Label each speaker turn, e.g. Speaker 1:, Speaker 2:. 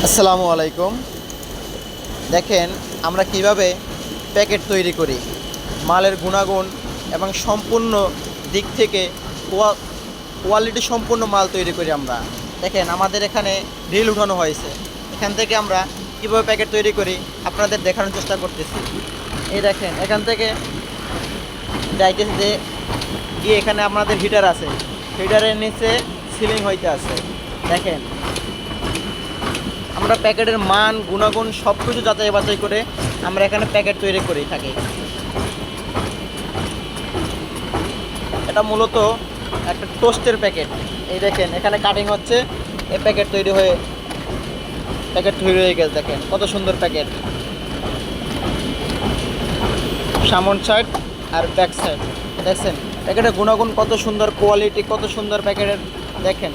Speaker 1: আসসালামু আলাইকুম। দেখেন আমরা কিভাবে প্যাকেট তৈরি করি। মালের গুণাগুণ এবং সম্পূর্ণ দিক থেকে কোয়ালিটি সম্পূর্ণ মাল তৈরি করি আমরা। দেখেন আমাদের এখানে রিল উঠানো হয়েছে, এখান থেকে আমরা কীভাবে প্যাকেট তৈরি করি আপনাদের দেখানোর চেষ্টা করতেছি। এই দেখেন এখান থেকে যাইতেছে যে গিয়ে এখানে আমাদের হিটার আছে, হিটারের নিচে সিলিং হইতে আছে। দেখেন আমরা প্যাকেটের মান গুণাগুণ সব কিছু যাচাই বাছাই করে আমরা এখানে প্যাকেট তৈরি করে থাকি। এটা মূলত একটা টোস্টের প্যাকেট। এই দেখেন এখানে কাটিং হচ্ছে, এই প্যাকেট তৈরি হয়ে গেছে। দেখেন কত সুন্দর প্যাকেট, সামন সাইড আর ব্যাক সাইড। দেখছেন প্যাকেটের গুণাগুণ কত সুন্দর, কোয়ালিটি কত সুন্দর প্যাকেটের। দেখেন